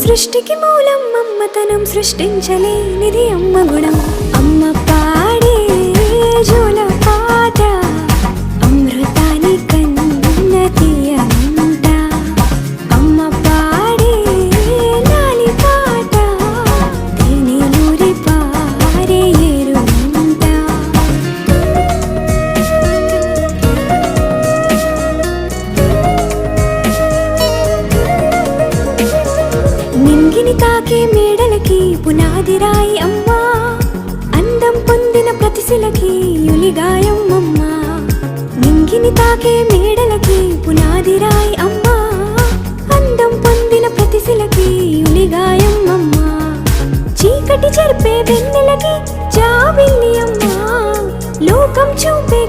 సృష్టికి మూలం అమ్మతనం, సృష్టించలేనిది అమ్మ గుణం. అమ్మ పాడే జోల పాట అమృతాని కన్న తీయంట. అమ్మ పాడే లాలి పాట తేనెలూరి పారే ఏరుంట. నింగిని తాకే మేడలకి పునాది రాయి అమ్మా, అందం పొందిన ప్రతిశిలకి యులిగాయం అమ్మా. నింగిని తాకే మేడలకి పునాది రాయి అమ్మా, అందం పొందిన ప్రతిశిలకి యులిగాయం అమ్మా. చీకటి చెరిపే వెన్నెలకి జాబిల్లి అమ్మా, లోకం చూపే